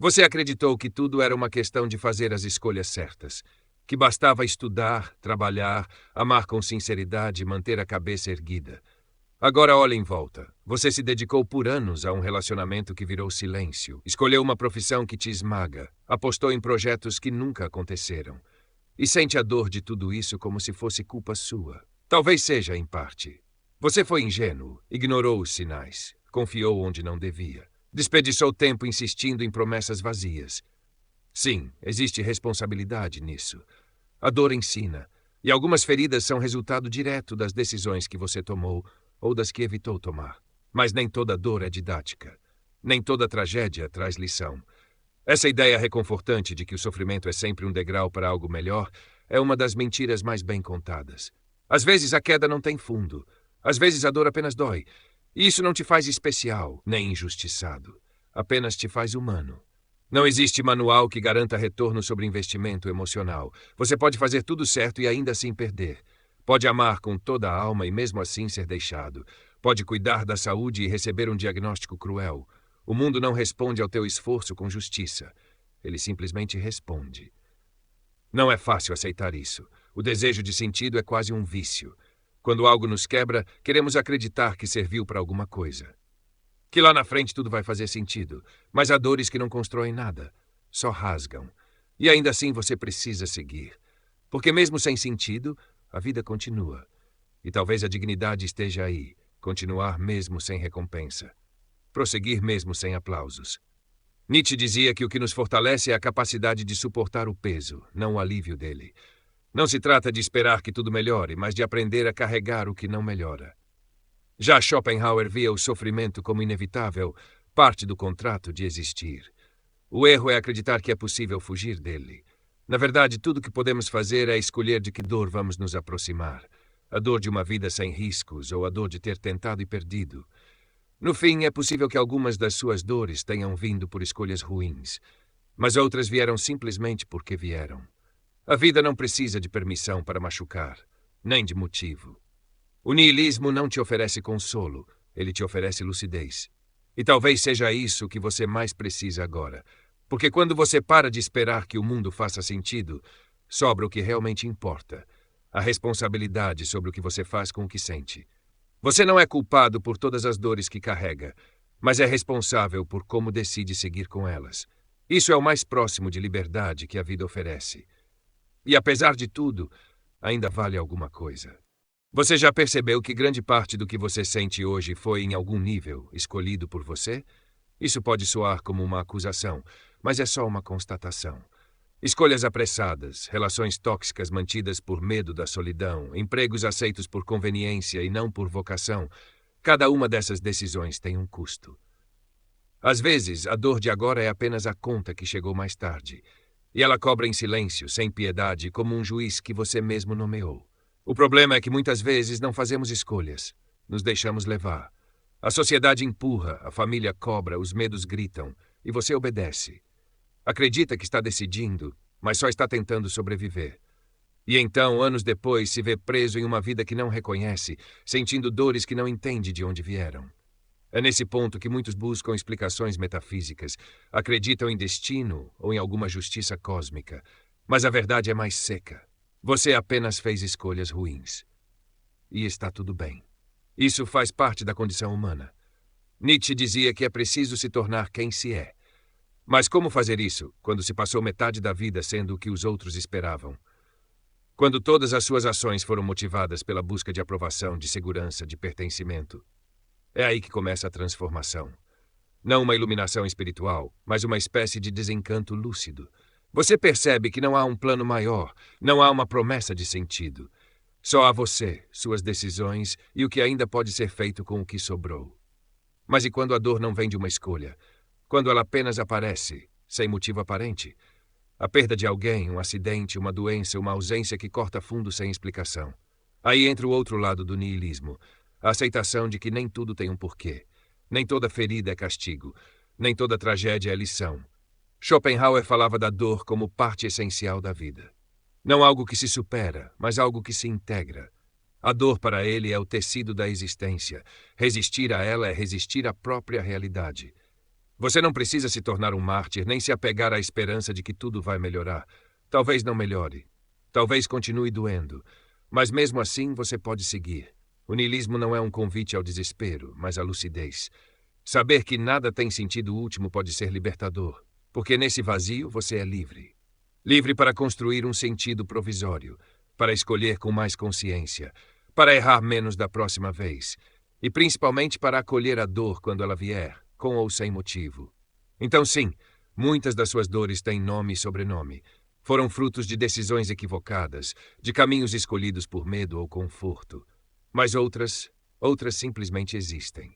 Você acreditou que tudo era uma questão de fazer as escolhas certas, que bastava estudar, trabalhar, amar com sinceridade e manter a cabeça erguida. Agora olhe em volta. Você se dedicou por anos a um relacionamento que virou silêncio, escolheu uma profissão que te esmaga, apostou em projetos que nunca aconteceram. E sente a dor de tudo isso como se fosse culpa sua. Talvez seja, em parte. Você foi ingênuo, ignorou os sinais, confiou onde não devia. Desperdiçou tempo insistindo em promessas vazias. Sim, existe responsabilidade nisso. A dor ensina, e algumas feridas são resultado direto das decisões que você tomou ou das que evitou tomar. Mas nem toda dor é didática. Nem toda tragédia traz lição. Essa ideia reconfortante de que o sofrimento é sempre um degrau para algo melhor é uma das mentiras mais bem contadas. Às vezes a queda não tem fundo. Às vezes a dor apenas dói. E isso não te faz especial, nem injustiçado. Apenas te faz humano. Não existe manual que garanta retorno sobre investimento emocional. Você pode fazer tudo certo e ainda assim perder. Pode amar com toda a alma e mesmo assim ser deixado. Pode cuidar da saúde e receber um diagnóstico cruel. O mundo não responde ao teu esforço com justiça. Ele simplesmente responde. Não é fácil aceitar isso. O desejo de sentido é quase um vício. Quando algo nos quebra, queremos acreditar que serviu para alguma coisa. Que lá na frente tudo vai fazer sentido. Mas há dores que não constroem nada. Só rasgam. E ainda assim você precisa seguir. Porque mesmo sem sentido, a vida continua. E talvez a dignidade esteja aí. Continuar mesmo sem recompensa. Prosseguir mesmo sem aplausos. Nietzsche dizia que o que nos fortalece é a capacidade de suportar o peso, não o alívio dele. Não se trata de esperar que tudo melhore, mas de aprender a carregar o que não melhora. Já Schopenhauer via o sofrimento como inevitável, parte do contrato de existir. O erro é acreditar que é possível fugir dele. Na verdade, tudo que podemos fazer é escolher de que dor vamos nos aproximar. A dor de uma vida sem riscos ou a dor de ter tentado e perdido. No fim, é possível que algumas das suas dores tenham vindo por escolhas ruins, mas outras vieram simplesmente porque vieram. A vida não precisa de permissão para machucar, nem de motivo. O niilismo não te oferece consolo, ele te oferece lucidez. E talvez seja isso que você mais precisa agora, porque quando você para de esperar que o mundo faça sentido, sobra o que realmente importa, a responsabilidade sobre o que você faz com o que sente. Você não é culpado por todas as dores que carrega, mas é responsável por como decide seguir com elas. Isso é o mais próximo de liberdade que a vida oferece. E apesar de tudo, ainda vale alguma coisa. Você já percebeu que grande parte do que você sente hoje foi, em algum nível, escolhido por você? Isso pode soar como uma acusação, mas é só uma constatação. Escolhas apressadas, relações tóxicas mantidas por medo da solidão, empregos aceitos por conveniência e não por vocação, cada uma dessas decisões tem um custo. Às vezes, a dor de agora é apenas a conta que chegou mais tarde, e ela cobra em silêncio, sem piedade, como um juiz que você mesmo nomeou. O problema é que muitas vezes não fazemos escolhas, nos deixamos levar. A sociedade empurra, a família cobra, os medos gritam, e você obedece. Acredita que está decidindo, mas só está tentando sobreviver. E então, anos depois, se vê preso em uma vida que não reconhece, sentindo dores que não entende de onde vieram. É nesse ponto que muitos buscam explicações metafísicas, acreditam em destino ou em alguma justiça cósmica. Mas a verdade é mais seca. Você apenas fez escolhas ruins. E está tudo bem. Isso faz parte da condição humana. Nietzsche dizia que é preciso se tornar quem se é. Mas como fazer isso, quando se passou metade da vida sendo o que os outros esperavam? Quando todas as suas ações foram motivadas pela busca de aprovação, de segurança, de pertencimento? É aí que começa a transformação. Não uma iluminação espiritual, mas uma espécie de desencanto lúcido. Você percebe que não há um plano maior, não há uma promessa de sentido. Só há você, suas decisões e o que ainda pode ser feito com o que sobrou. Mas e quando a dor não vem de uma escolha? Quando ela apenas aparece, sem motivo aparente? A perda de alguém, um acidente, uma doença, uma ausência que corta fundo sem explicação. Aí entra o outro lado do niilismo, a aceitação de que nem tudo tem um porquê. Nem toda ferida é castigo, nem toda tragédia é lição. Schopenhauer falava da dor como parte essencial da vida. Não algo que se supera, mas algo que se integra. A dor para ele é o tecido da existência. Resistir a ela é resistir à própria realidade. Você não precisa se tornar um mártir, nem se apegar à esperança de que tudo vai melhorar. Talvez não melhore. Talvez continue doendo. Mas mesmo assim, você pode seguir. O niilismo não é um convite ao desespero, mas à lucidez. Saber que nada tem sentido último pode ser libertador, porque nesse vazio você é livre. Livre para construir um sentido provisório, para escolher com mais consciência, para errar menos da próxima vez, e principalmente para acolher a dor quando ela vier, com ou sem motivo. Então sim, muitas das suas dores têm nome e sobrenome. Foram frutos de decisões equivocadas, de caminhos escolhidos por medo ou conforto. Mas outras simplesmente existem.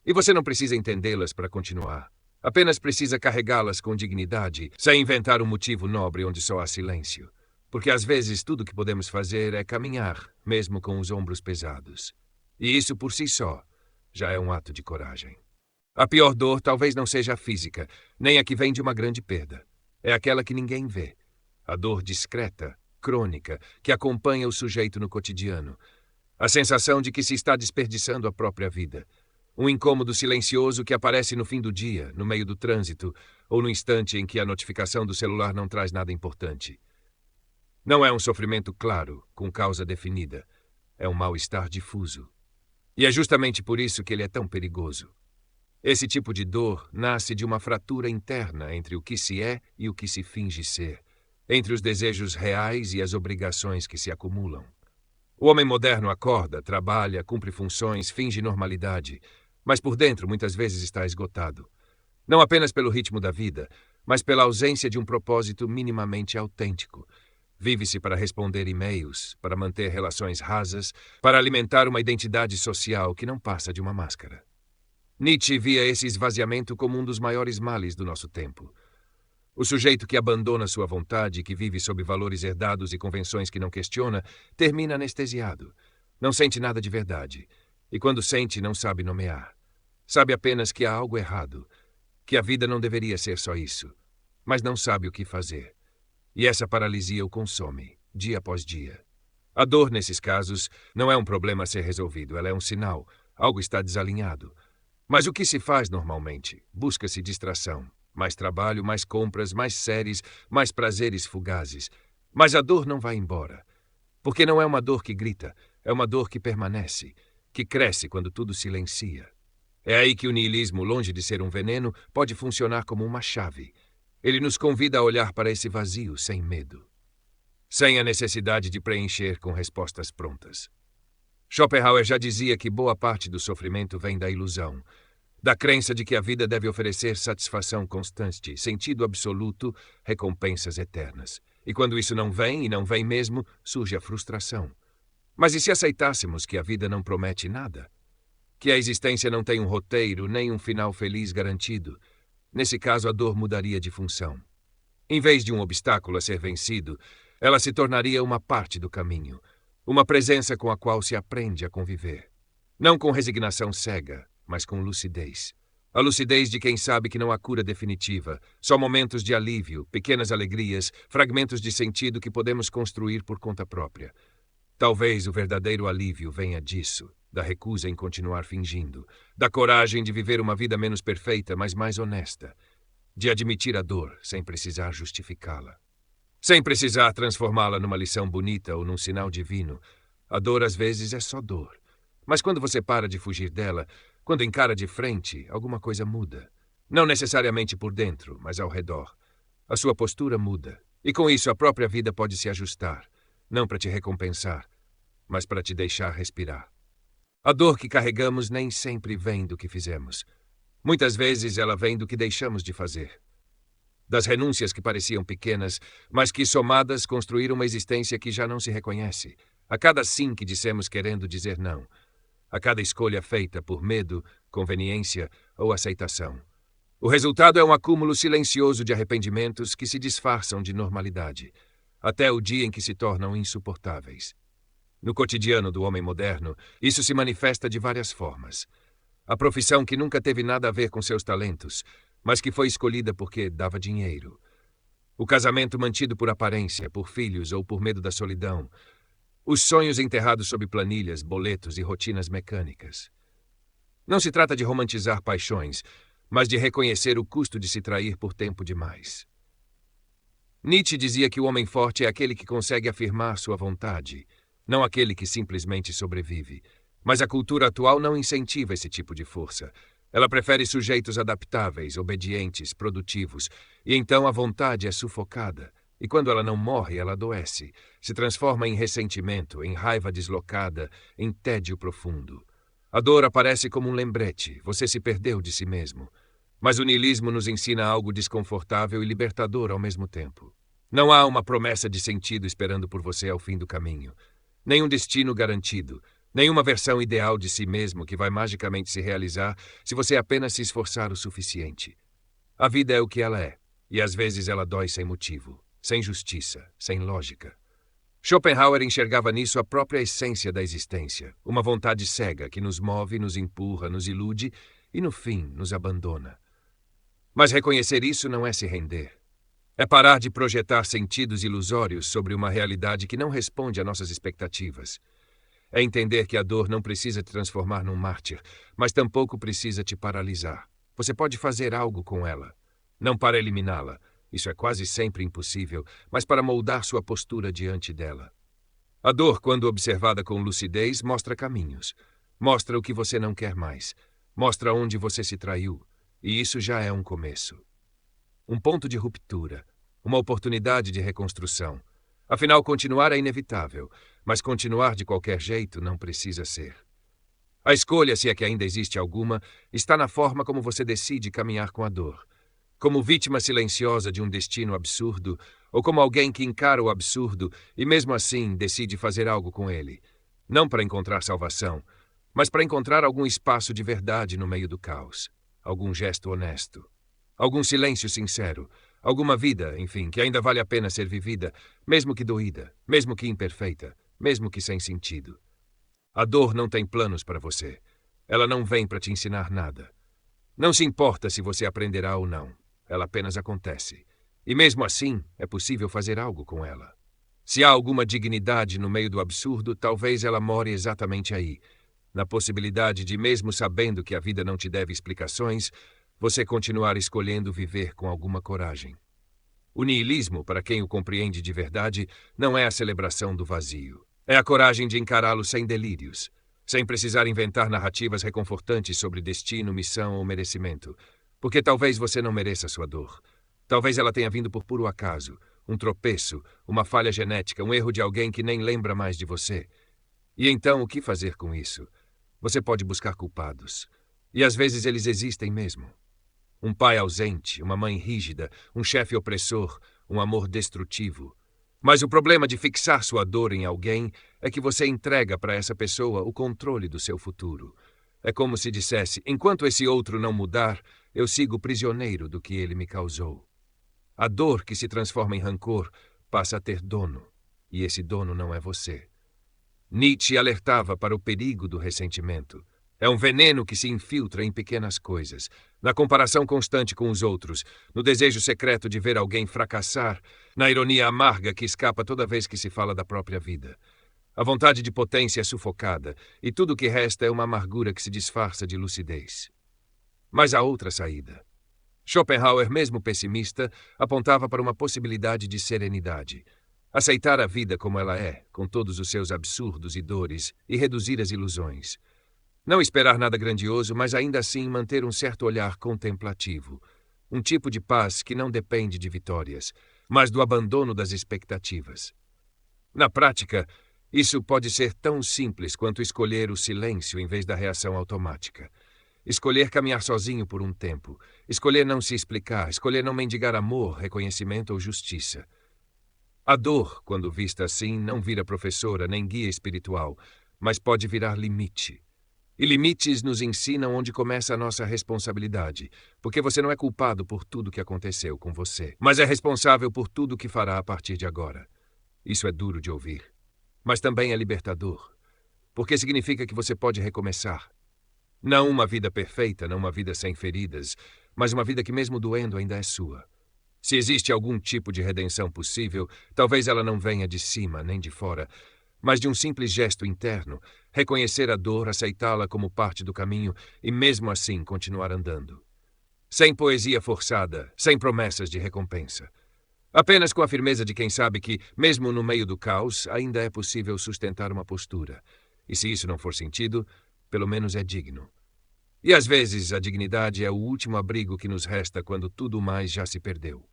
E você não precisa entendê-las para continuar. Apenas precisa carregá-las com dignidade, sem inventar um motivo nobre onde só há silêncio. Porque às vezes tudo que podemos fazer é caminhar, mesmo com os ombros pesados. E isso por si só já é um ato de coragem. A pior dor talvez não seja a física, nem a que vem de uma grande perda. É aquela que ninguém vê. A dor discreta, crônica, que acompanha o sujeito no cotidiano. A sensação de que se está desperdiçando a própria vida. Um incômodo silencioso que aparece no fim do dia, no meio do trânsito, ou no instante em que a notificação do celular não traz nada importante. Não é um sofrimento claro, com causa definida. É um mal-estar difuso. E é justamente por isso que ele é tão perigoso. Esse tipo de dor nasce de uma fratura interna entre o que se é e o que se finge ser, entre os desejos reais e as obrigações que se acumulam. O homem moderno acorda, trabalha, cumpre funções, finge normalidade, mas por dentro muitas vezes está esgotado. Não apenas pelo ritmo da vida, mas pela ausência de um propósito minimamente autêntico. Vive-se para responder e-mails, para manter relações rasas, para alimentar uma identidade social que não passa de uma máscara. Nietzsche via esse esvaziamento como um dos maiores males do nosso tempo. O sujeito que abandona sua vontade, que vive sob valores herdados e convenções que não questiona, termina anestesiado. Não sente nada de verdade. E quando sente, não sabe nomear. Sabe apenas que há algo errado, que a vida não deveria ser só isso, mas não sabe o que fazer. E essa paralisia o consome, dia após dia. A dor, nesses casos, não é um problema a ser resolvido, ela é um sinal. Algo está desalinhado. Mas o que se faz normalmente? Busca-se distração. Mais trabalho, mais compras, mais séries, mais prazeres fugazes. Mas a dor não vai embora. Porque não é uma dor que grita, é uma dor que permanece, que cresce quando tudo silencia. É aí que o niilismo, longe de ser um veneno, pode funcionar como uma chave. Ele nos convida a olhar para esse vazio sem medo, sem a necessidade de preencher com respostas prontas. Schopenhauer já dizia que boa parte do sofrimento vem da ilusão, da crença de que a vida deve oferecer satisfação constante, sentido absoluto, recompensas eternas. E quando isso não vem, e não vem mesmo, surge a frustração. Mas e se aceitássemos que a vida não promete nada? Que a existência não tem um roteiro, nem um final feliz garantido? Nesse caso, a dor mudaria de função. Em vez de um obstáculo a ser vencido, ela se tornaria uma parte do caminho, uma presença com a qual se aprende a conviver. Não com resignação cega, mas com lucidez. A lucidez de quem sabe que não há cura definitiva, só momentos de alívio, pequenas alegrias, fragmentos de sentido que podemos construir por conta própria. Talvez o verdadeiro alívio venha disso, da recusa em continuar fingindo, da coragem de viver uma vida menos perfeita, mas mais honesta, de admitir a dor sem precisar justificá-la. Sem precisar transformá-la numa lição bonita ou num sinal divino. A dor às vezes é só dor. Mas quando você para de fugir dela, quando encara de frente, alguma coisa muda. Não necessariamente por dentro, mas ao redor. A sua postura muda. E com isso a própria vida pode se ajustar. Não para te recompensar, mas para te deixar respirar. A dor que carregamos nem sempre vem do que fizemos. Muitas vezes ela vem do que deixamos de fazer. Das renúncias que pareciam pequenas, mas que, somadas, construíram uma existência que já não se reconhece. A cada sim que dissemos querendo dizer não. A cada escolha feita por medo, conveniência ou aceitação. O resultado é um acúmulo silencioso de arrependimentos que se disfarçam de normalidade, até o dia em que se tornam insuportáveis. No cotidiano do homem moderno, isso se manifesta de várias formas. A profissão que nunca teve nada a ver com seus talentos, mas que foi escolhida porque dava dinheiro. O casamento mantido por aparência, por filhos ou por medo da solidão. Os sonhos enterrados sob planilhas, boletos e rotinas mecânicas. Não se trata de romantizar paixões, mas de reconhecer o custo de se trair por tempo demais. Nietzsche dizia que o homem forte é aquele que consegue afirmar sua vontade, não aquele que simplesmente sobrevive. Mas a cultura atual não incentiva esse tipo de força. Ela prefere sujeitos adaptáveis, obedientes, produtivos, e então a vontade é sufocada. E quando ela não morre, ela adoece, se transforma em ressentimento, em raiva deslocada, em tédio profundo. A dor aparece como um lembrete, você se perdeu de si mesmo. Mas o niilismo nos ensina algo desconfortável e libertador ao mesmo tempo. Não há uma promessa de sentido esperando por você ao fim do caminho. Nenhum destino garantido. Nenhuma versão ideal de si mesmo que vai magicamente se realizar se você apenas se esforçar o suficiente. A vida é o que ela é, e às vezes ela dói sem motivo, sem justiça, sem lógica. Schopenhauer enxergava nisso a própria essência da existência, uma vontade cega que nos move, nos empurra, nos ilude e, no fim, nos abandona. Mas reconhecer isso não é se render. É parar de projetar sentidos ilusórios sobre uma realidade que não responde a nossas expectativas. É entender que a dor não precisa te transformar num mártir, mas tampouco precisa te paralisar. Você pode fazer algo com ela. Não para eliminá-la, isso é quase sempre impossível, mas para moldar sua postura diante dela. A dor, quando observada com lucidez, mostra caminhos. Mostra o que você não quer mais. Mostra onde você se traiu. E isso já é um começo. Um ponto de ruptura. Uma oportunidade de reconstrução. Afinal, continuar é inevitável, mas continuar de qualquer jeito não precisa ser. A escolha, se é que ainda existe alguma, está na forma como você decide caminhar com a dor. Como vítima silenciosa de um destino absurdo, ou como alguém que encara o absurdo e mesmo assim decide fazer algo com ele. Não para encontrar salvação, mas para encontrar algum espaço de verdade no meio do caos. Algum gesto honesto. Algum silêncio sincero. Alguma vida, enfim, que ainda vale a pena ser vivida, mesmo que doída, mesmo que imperfeita, mesmo que sem sentido. A dor não tem planos para você. Ela não vem para te ensinar nada. Não se importa se você aprenderá ou não. Ela apenas acontece. E mesmo assim, é possível fazer algo com ela. Se há alguma dignidade no meio do absurdo, talvez ela more exatamente aí, na possibilidade de, mesmo sabendo que a vida não te deve explicações, você continuar escolhendo viver com alguma coragem. O niilismo, para quem o compreende de verdade, não é a celebração do vazio. É a coragem de encará-lo sem delírios, sem precisar inventar narrativas reconfortantes sobre destino, missão ou merecimento. Porque talvez você não mereça sua dor. Talvez ela tenha vindo por puro acaso, um tropeço, uma falha genética, um erro de alguém que nem lembra mais de você. E então, o que fazer com isso? Você pode buscar culpados. E às vezes eles existem mesmo. Um pai ausente, uma mãe rígida, um chefe opressor, um amor destrutivo. Mas o problema de fixar sua dor em alguém é que você entrega para essa pessoa o controle do seu futuro. É como se dissesse, enquanto esse outro não mudar, eu sigo prisioneiro do que ele me causou. A dor que se transforma em rancor passa a ter dono, e esse dono não é você. Nietzsche alertava para o perigo do ressentimento. É um veneno que se infiltra em pequenas coisas, na comparação constante com os outros, no desejo secreto de ver alguém fracassar, na ironia amarga que escapa toda vez que se fala da própria vida. A vontade de potência é sufocada, e tudo o que resta é uma amargura que se disfarça de lucidez. Mas há outra saída. Schopenhauer, mesmo pessimista, apontava para uma possibilidade de serenidade. Aceitar a vida como ela é, com todos os seus absurdos e dores, e reduzir as ilusões. Não esperar nada grandioso, mas ainda assim manter um certo olhar contemplativo. Um tipo de paz que não depende de vitórias, mas do abandono das expectativas. Na prática, isso pode ser tão simples quanto escolher o silêncio em vez da reação automática. Escolher caminhar sozinho por um tempo. Escolher não se explicar. Escolher não mendigar amor, reconhecimento ou justiça. A dor, quando vista assim, não vira professora nem guia espiritual, mas pode virar limite. E limites nos ensinam onde começa a nossa responsabilidade, porque você não é culpado por tudo que aconteceu com você, mas é responsável por tudo que fará a partir de agora. Isso é duro de ouvir, mas também é libertador, porque significa que você pode recomeçar. Não uma vida perfeita, não uma vida sem feridas, mas uma vida que mesmo doendo ainda é sua. Se existe algum tipo de redenção possível, talvez ela não venha de cima nem de fora, mas de um simples gesto interno, reconhecer a dor, aceitá-la como parte do caminho e mesmo assim continuar andando. Sem poesia forçada, sem promessas de recompensa. Apenas com a firmeza de quem sabe que, mesmo no meio do caos, ainda é possível sustentar uma postura. E se isso não for sentido, pelo menos é digno. E às vezes a dignidade é o último abrigo que nos resta quando tudo mais já se perdeu.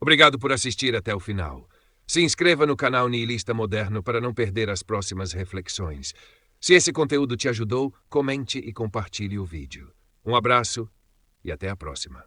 Obrigado por assistir até o final. Se inscreva no canal Nihilista Moderno para não perder as próximas reflexões. Se esse conteúdo te ajudou, comente e compartilhe o vídeo. Um abraço e até a próxima.